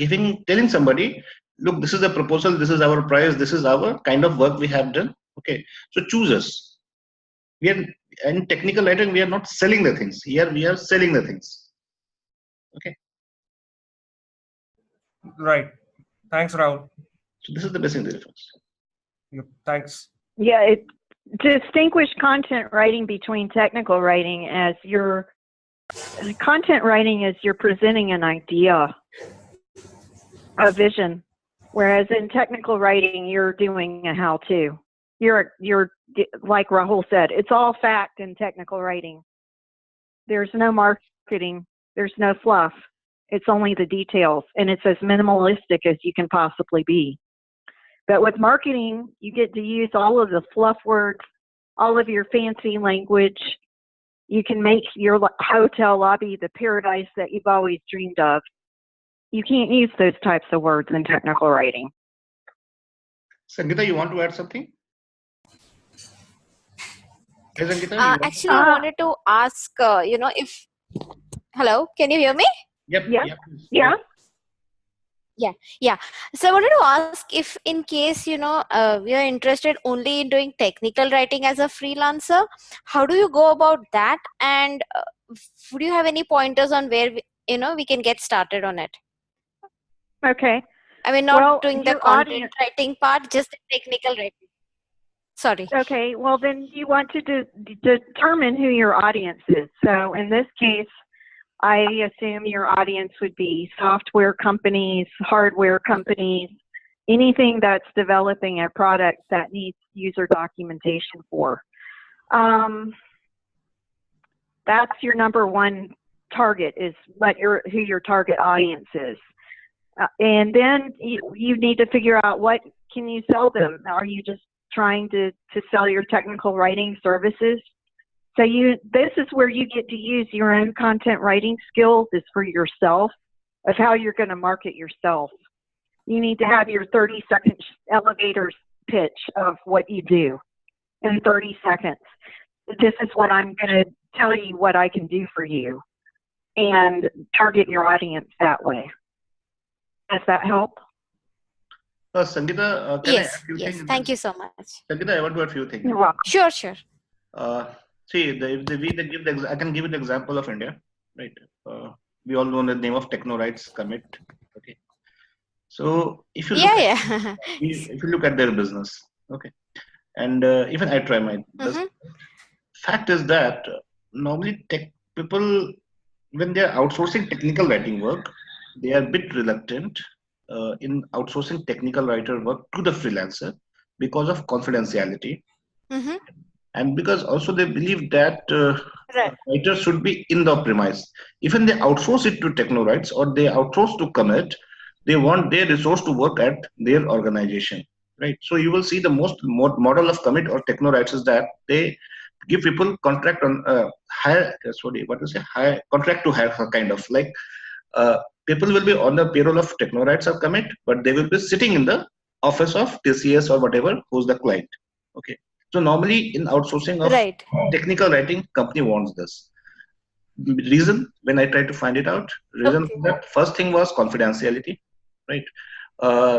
telling somebody, look, this is the proposal, this is our price, this is our kind of work we have done. Okay, so choose us. We are in technical writing, we are not selling the things. Here we are selling the things. Okay. Right. Thanks, Rahul. So this is the basic difference. Yep. Thanks. Yeah, it distinguish content writing between technical writing as your content writing is you're presenting an idea, a vision, whereas in technical writing you're doing a how-to. You're like Rahul said, it's all fact in technical writing. There's no marketing, there's no fluff. It's only the details, and it's as minimalistic as you can possibly be. But with marketing, you get to use all of the fluff words, all of your fancy language. You can make your hotel lobby the paradise that you've always dreamed of. You can't use those types of words in technical writing. Sangeeta, you want to add something? Hey, Sangeeta, Actually, I wanted to ask, if... Hello, can you hear me? Yep. Yeah. So I wanted to ask if in case, we are interested only in doing technical writing as a freelancer, how do you go about that? And would you have any pointers on where, we can get started on it? Okay. I mean, not doing the content writing part, just the technical writing. Sorry. Okay. Well, then you want to determine who your audience is. So in this case, I assume your audience would be software companies, hardware companies, anything that's developing a product that needs user documentation for. That's your number one target, is who your target audience is. And then you need to figure out, what can you sell them? Are you just trying to sell your technical writing services? So this is where you get to use your own content writing skills, is for yourself, of how you're going to market yourself. You need to have your 30-second elevator pitch of what you do in 30 seconds. This is what I'm going to tell you what I can do for you, and target your audience that way. Does that help? Sangeeta, can I add a few things? Thank you so much. Sangeeta, I want to add a few things. You're welcome. Sure. See, I can give you the example of India, right? We all know the name of Techno Rights Commit. Okay, so if you if you look at their business, okay, and even I try my best. Fact is that normally tech people, when they are outsourcing technical writing work, they are a bit reluctant in outsourcing technical writer work to the freelancer because of confidentiality. And because also they believe that writers should be in the premise. Even they outsource it to Techno Rights or they outsource to Commit, they want their resource to work at their organization, right? So you will see the most model of Commit or Techno Rights is that they give people contract on hire contract to hire, kind of like people will be on the payroll of Techno Rights or Commit, but they will be sitting in the office of TCS or whatever, who's the client. Okay. So normally in outsourcing of technical writing, company wants this. Reason, when I tried to find it out, reason for that, first thing was confidentiality, right?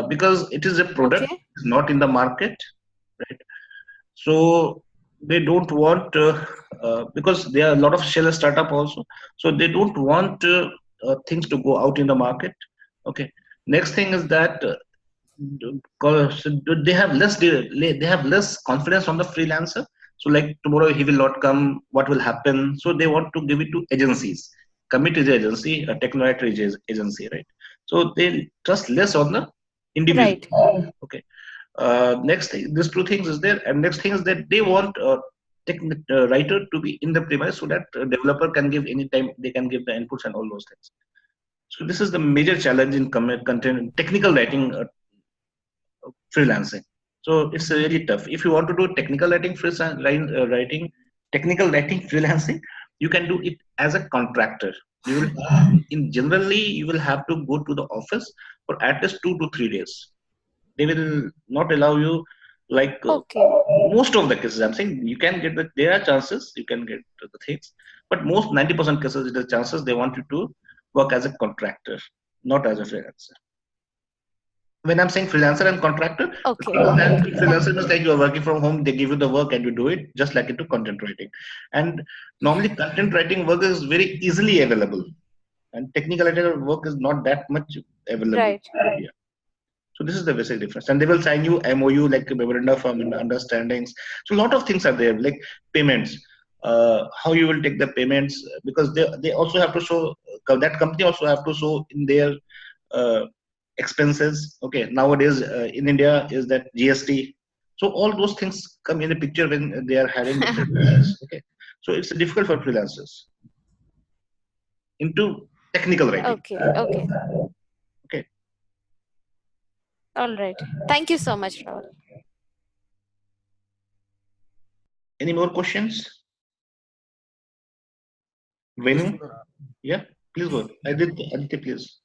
Because it is a product, it's not in the market, right? So they don't want, because there are a lot of shell startup also, so they don't want things to go out in the market. Okay. Next thing is that they have less confidence on the freelancer. So like tomorrow he will not come, what will happen? So they want to give it to agencies. Commit is agency, a technology is agency, right? So they trust less on the individual. Okay. Next thing, these two things is there, and next thing is that they want writer to be in the premise so that developer can give anytime, they can give the inputs and all those things. So this is the major challenge in content technical writing. Freelancing. So it's really tough. If you want to do technical writing, technical writing freelancing, you can do it as a contractor. You will, generally, you will have to go to the office for at least 2 to 3 days. They will not allow you Like Okay. most of the cases, I'm saying you can get there are chances you can get the things, but most 90% cases, the chances they want you to work as a contractor, not as a freelancer. When I'm saying freelancer and contractor, Okay. freelancer means like you're working from home, they give you the work and you do it, just like into content writing. And normally content writing work is very easily available, and technical writer work is not that much available. Right. Yeah. So this is the basic difference. And they will sign you MOU, like a memorandum of understandings. So a lot of things are there, like payments. How you will take the payments, because they also have to show, that company also have to show in their uh, expenses. Okay, nowadays in India is that GST. So all those things come in the picture when they are hiring the freelancers. Okay, so it's difficult for freelancers into technical writing. Okay. Okay. Okay. All right. Thank you so much, Rahul. Any more questions? Venu? Yeah, please go. Aditya, please.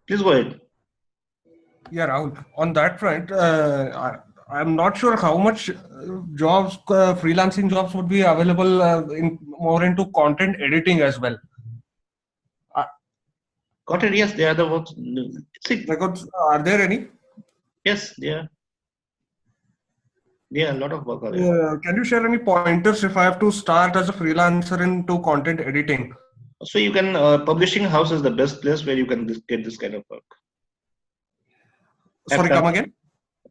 Please go ahead. Yeah, Rahul. On that front, I'm not sure how much jobs, freelancing jobs would be available more into content editing as well. Content, yes, they are the works. See, Because, are there any? yes, they are. Yeah, a lot of work are there. Can you share any pointers if I have to start as a freelancer into content editing? So you can, publishing house is the best place where you can get this kind of work. Sorry, come again?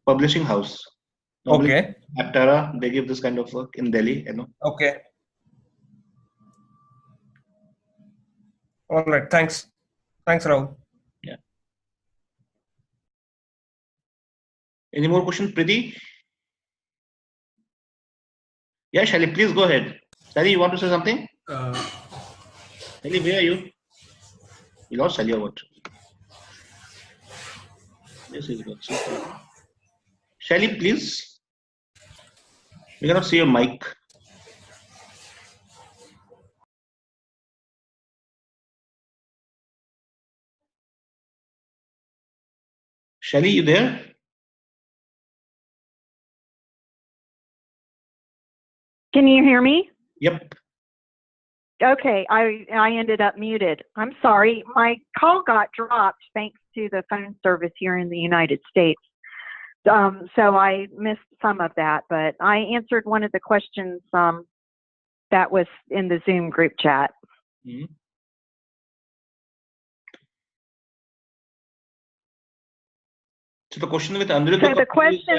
Publishing house. Normally, Okay. Aptara, they give this kind of work in Delhi, you know. Okay. All right. Thanks. Thanks, Rahul. Yeah. Any more questions, Preeti? Yeah, Shali, please go ahead. Shali, you want to say something? Shali, where are you? You lost Shali or what? Yes, he's got. Shali, please. We cannot see your mic. Shali, you there? Can you hear me? Yep. Okay, I ended up muted. I'm sorry. My call got dropped thanks to the phone service here in the United States. So I missed some of that, but I answered one of the questions that was in the Zoom group chat. Mm-hmm. So the question with Andrew. So the question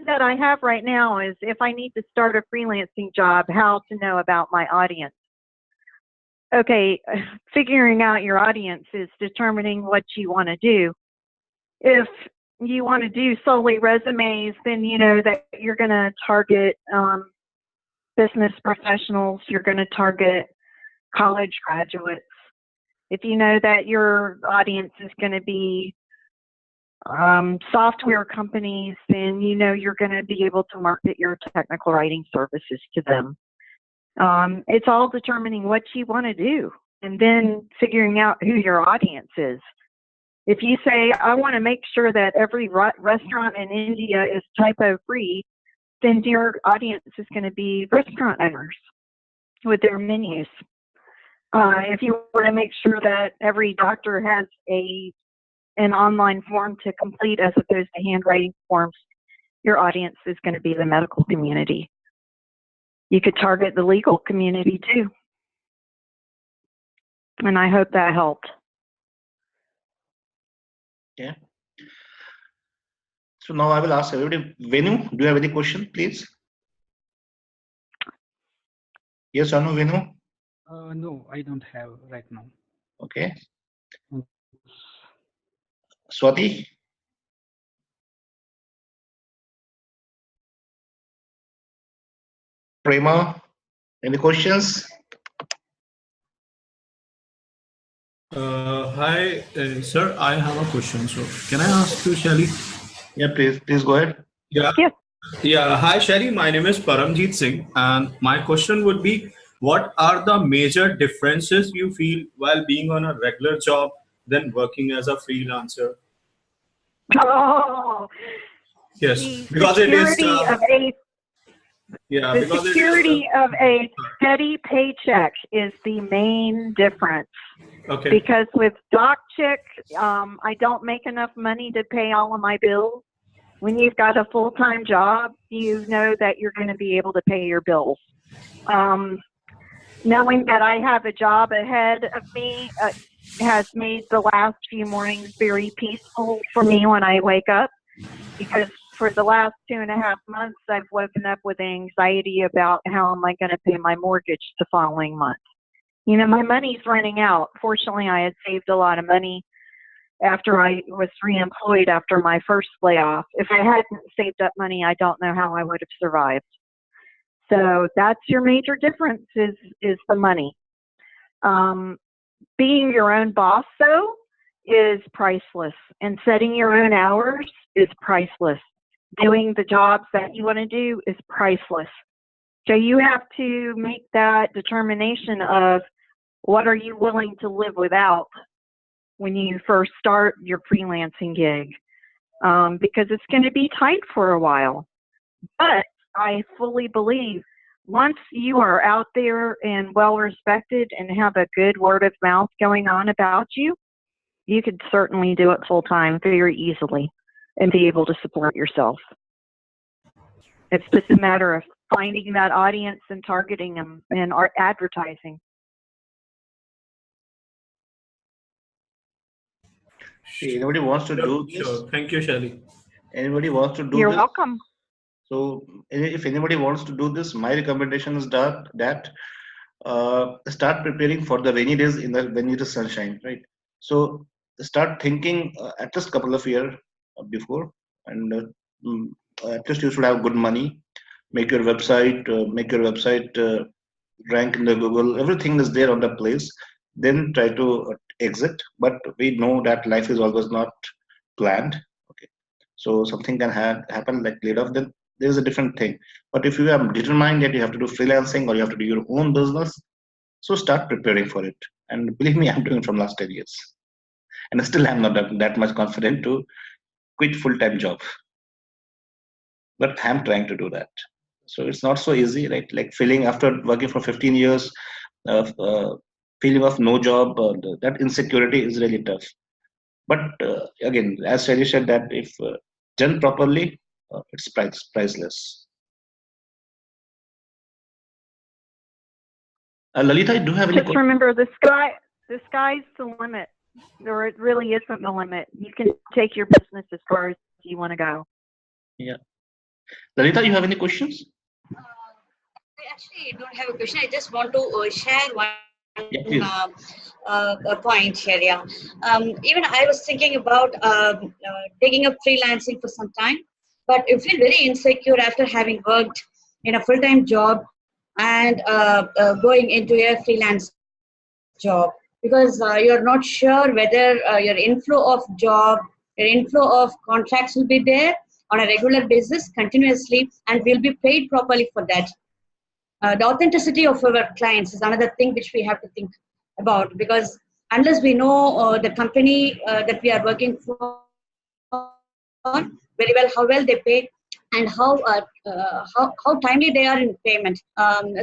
that I have right now is, if I need to start a freelancing job, how to know about my audience. Okay, figuring out your audience is determining what you want to do. If you want to do solely resumes, then you know that you're going to target business professionals, you're going to target college graduates. If you know that your audience is going to be software companies, then you know you're going to be able to market your technical writing services to them. It's all determining what you want to do and then figuring out who your audience is. If you say, I want to make sure that every restaurant in India is typo free, then your audience is going to be restaurant owners with their menus. If you want to make sure that every doctor has an online form to complete as opposed to handwriting forms, your audience is going to be the medical community. You could target the legal community too. And I hope that helped. Yeah. So now I will ask everybody. Venu, do you have any question, please? Yes or no, Venu? No, I don't have right now. Okay. Swati? Prema? Any questions? Hi, sir. I have a question. So, can I ask you, Scheely? Yeah, please go ahead. Yeah. Yeah. Yeah. Hi, Scheely. My name is Paramjeet Singh, and my question would be, what are the major differences you feel while being on a regular job than working as a freelancer? Oh, Yes, the because it is. security of a Yeah, the because it is. security of a steady paycheck is the main difference. Okay. Because with DocChick, I don't make enough money to pay all of my bills. When you've got a full-time job, you know that you're going to be able to pay your bills. Knowing that I have a job ahead of me has made the last few mornings very peaceful for me when I wake up, because for the last 2.5 months, I've woken up with anxiety about how am I going to pay my mortgage the following month. You know, my money's running out. Fortunately, I had saved a lot of money after I was reemployed after my first layoff. If I hadn't saved up money, I don't know how I would have survived. So that's your major difference is the money. Being your own boss, though, is priceless. And setting your own hours is priceless. Doing the jobs that you want to do is priceless. So you have to make that determination of what are you willing to live without when you first start your freelancing gig, because it's going to be tight for a while. But I fully believe once you are out there and well respected and have a good word of mouth going on about you, you could certainly do it full time very easily and be able to support yourself. It's just a matter of finding that audience and targeting them and advertising. Anybody wants to do this? Sure. Thank you, Scheely. Anybody wants to do You're this? welcome. So if anybody wants to do this, my recommendation is that start preparing for the rainy days when it is sunshine, right? So start thinking at least couple of years before, and at least you should have good money. Make your website, rank in the Google. Everything is there on the place. Then try to exit. But we know that life is always not planned. Okay, so something can happen like laid off. Then there's a different thing. But if you are determined that you have to do freelancing or you have to do your own business, so start preparing for it. And believe me, I'm doing it from last 10 years. And still I'm not that much confident to quit full-time job. But I'm trying to do that. So it's not so easy, right? Like feeling after working for 15 years, feeling of no job, that insecurity is really tough. But again, as Shelly said, that if done properly, it's priceless. Lalita, do you have any Just remember, the sky's the limit, or it really isn't the limit. You can take your business as far as you want to go. Yeah. Lalita, you have any questions? I actually don't have a question. I just want to share one point here. Yeah. Even I was thinking about taking up freelancing for some time, but I feel very insecure after having worked in a full-time job and going into a freelance job, because you're not sure whether your inflow of contracts will be there on a regular basis continuously and will be paid properly for that. The authenticity of our clients is another thing which we have to think about, because unless we know the company that we are working for very well, how well they pay and how timely they are in payment.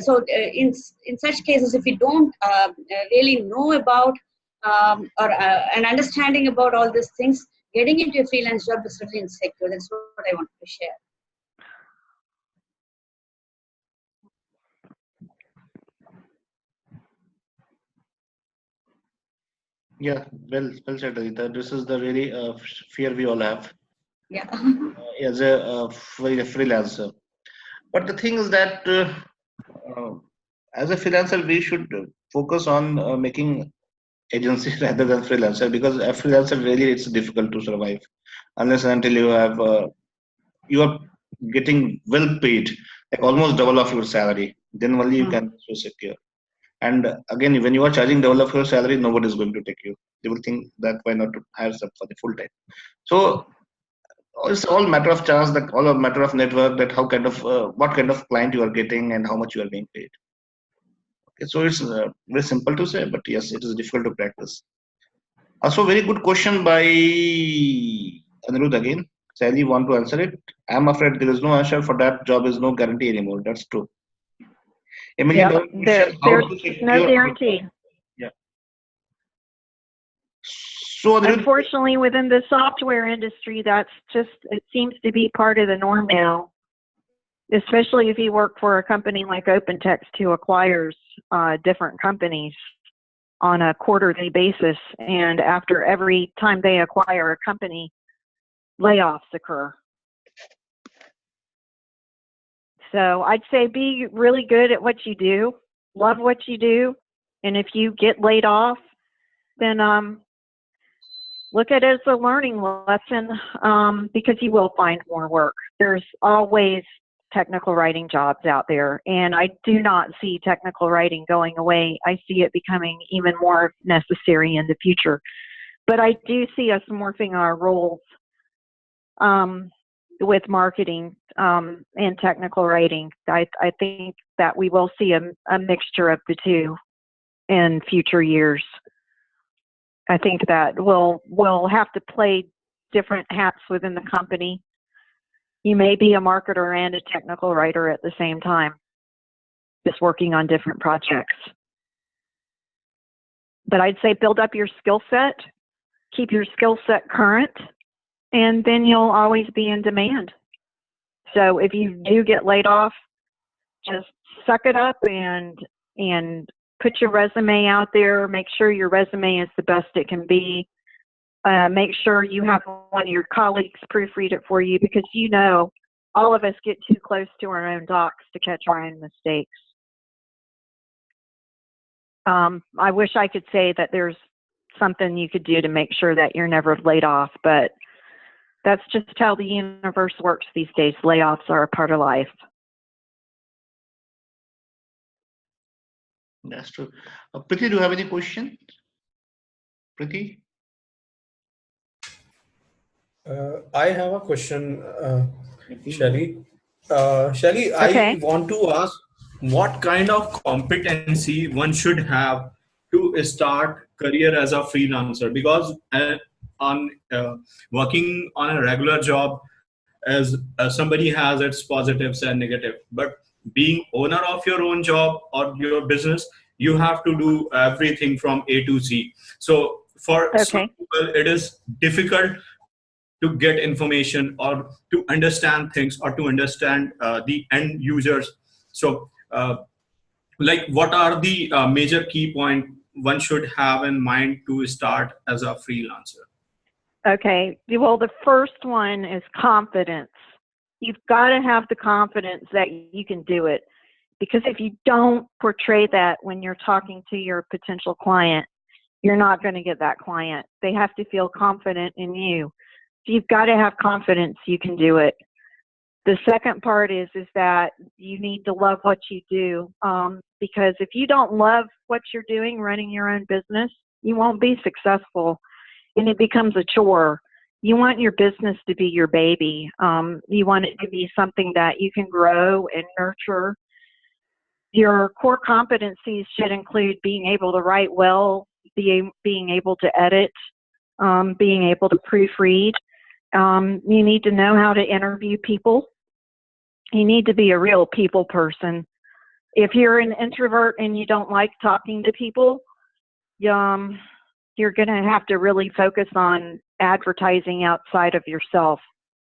So in such cases, if we don't really know about or an understanding about all these things, getting into a freelance job is really insecure. That's what I wanted to share. Yeah, well said, Adita. This is the really fear we all have. Yeah. As a freelancer. But the thing is that as a freelancer, we should focus on making agency rather than freelancer, because a freelancer really it's difficult to survive unless and until you are getting well paid, like almost double of your salary. Then only you can be so secure. And again, when you are charging double of your salary, nobody is going to take you. They will think that why not to hire some for the full time. So it's all matter of chance, that all a matter of network, that how kind of what kind of client you are getting and how much you are being paid. Okay, so it's very simple to say, but yes, it is difficult to practice. Also, very good question by Anirudh again. Sally want to answer it. I'm afraid there is no answer for that. Job is no guarantee anymore. That's true. Imagine Yep, our question, how there's to no secure. guarantee. Yeah. So Anirudh, Unfortunately, within the software industry, it seems to be part of the norm now, especially if you work for a company like OpenText who acquires different companies on a quarterly basis. And after every time they acquire a company, layoffs occur. So I'd say be really good at what you do, love what you do, and if you get laid off, then look at it as a learning lesson because you will find more work. There's always technical writing jobs out there, and I do not see technical writing going away. I see it becoming even more necessary in the future. But I do see us morphing our roles with marketing and technical writing. I think that we will see a mixture of the two in future years. I think that we'll have to play different hats within the company. You may be a marketer and a technical writer at the same time, just working on different projects. But I'd say build up your skill set, keep your skill set current, and then you'll always be in demand. So if you do get laid off, just suck it up and put your resume out there. Make sure your resume is the best it can be. Make sure you have one of your colleagues proofread it for you, because all of us get too close to our own docs to catch our own mistakes. I wish I could say that there's something you could do to make sure that you're never laid off, but that's just how the universe works these days. Layoffs are a part of life. that's true. Priti, do you have any question? Priti? I have a question, Okay. Scheely. Scheely, Okay. I want to ask what kind of competency one should have to start career as a freelancer, because on working on a regular job, as somebody has its positives and negative, but being owner of your own job or your business, you have to do everything from A to Z. So for some people it is difficult to get information or to understand things or to understand the end users. So like what are the major key point one should have in mind to start as a freelancer? Okay. Well, the first one is confidence. You've got to have the confidence that you can do it, because if you don't portray that when you're talking to your potential client, you're not going to get that client. They have to feel confident in you. So you've got to have confidence you can do it. The second part is that you need to love what you do, because if you don't love what you're doing, running your own business, you won't be successful, and it becomes a chore. You want your business to be your baby. You want it to be something that you can grow and nurture. Your core competencies should include being able to write well, being able to edit, being able to proofread. You need to know how to interview people. You need to be a real people person. If you're an introvert and you don't like talking to people, you're going to have to really focus on advertising outside of yourself.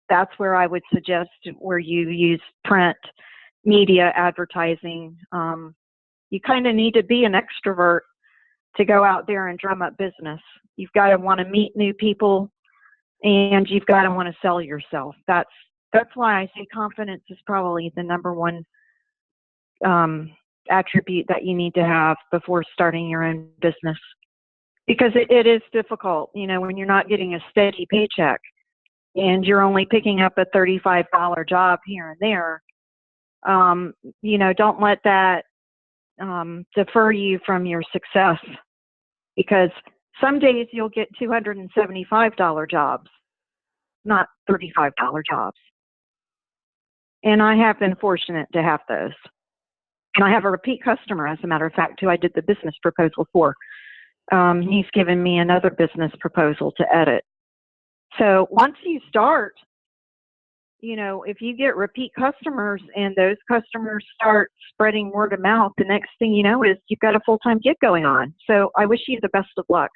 That's where I would suggest where you use print media advertising. You kind of need to be an extrovert to go out there and drum up business. You've got to want to meet new people, and you've got to want to sell yourself. That's why I say confidence is probably the number one attribute that you need to have before starting your own business, because it is difficult, when you're not getting a steady paycheck and you're only picking up a $35 job here and there. Don't let that defer you from your success, because some days you'll get $275 jobs, not $35 jobs. And I have been fortunate to have those. And I have a repeat customer, as a matter of fact, who I did the business proposal for. He's given me another business proposal to edit. So once you start, you know, if you get repeat customers and those customers start spreading word of mouth, the next thing you know is you've got a full-time gig going on. So I wish you the best of luck.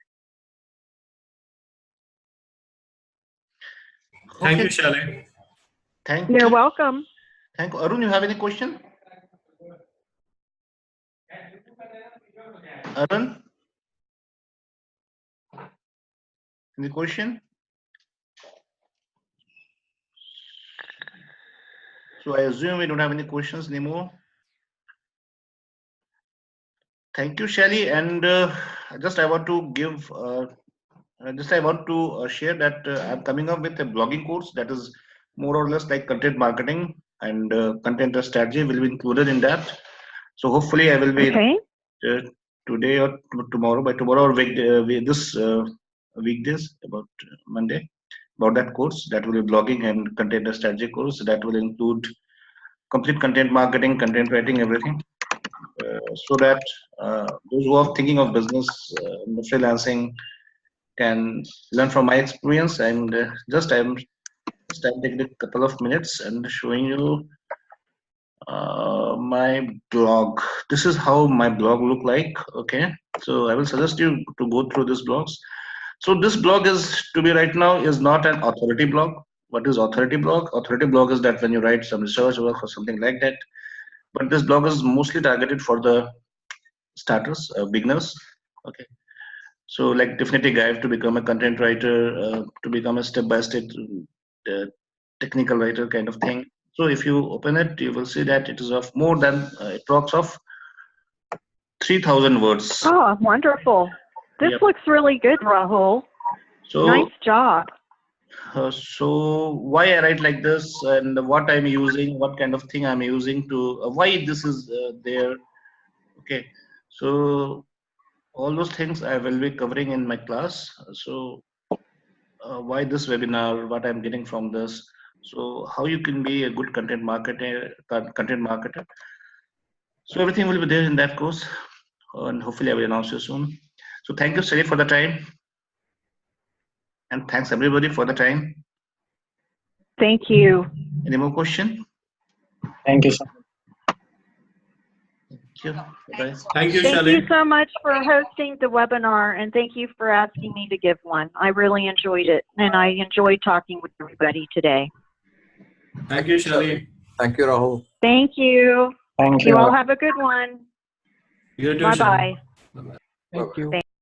Thank you, Okay. Scheely. Thank You're you. welcome. Thank you. Arun, you have any question? Arun, any question? So I assume we don't have any questions anymore. Thank you, Scheely. And just I want to give, I want to share that I'm coming up with a blogging course that is more or less like content marketing, and content strategy will be included in that. So hopefully I will be today or tomorrow, by tomorrow or this weekdays, about Monday, about that course. That will be blogging and content strategy course. That will include complete content marketing, content writing, everything. So that those who are thinking of business in the freelancing can learn from my experience. And I'm taking a couple of minutes and showing you my blog. This is how my blog look like. Okay, so I will suggest you to go through this blogs. So this blog is, to be right now, is not an authority blog. What is authority blog? Authority blog is that when you write some research work or something like that. But this blog is mostly targeted for the starters, beginners. Okay, so like definitely guide to become a content writer, to become a step-by-step technical writer kind of thing. So if you open it, you will see that it is of more than approx of 3,000 words. Oh, wonderful. This Yep. looks really good, Rahul. So Nice job. So why I write like this, and what I'm using, what kind of thing I'm using to why this is there. Okay, so all those things I will be covering in my class. So why this webinar, what I'm getting from this, so how you can be a good content marketer. So everything will be there in that course, and hopefully I will announce you soon. So thank you, Sally, for the time, and thanks everybody for the time. Thank you. Any more question? Thank you so much. Thank you. Bye-bye. Thank you, Thank Scheely. you so much for hosting the webinar, and thank you for asking me to give one. I really enjoyed it, and I enjoyed talking with everybody today. Thank you, Scheely. Thank you, Rahul. Thank you. Thank You you. all have a good one. You too, Bye-bye. Scheely. Bye-bye. Thank you.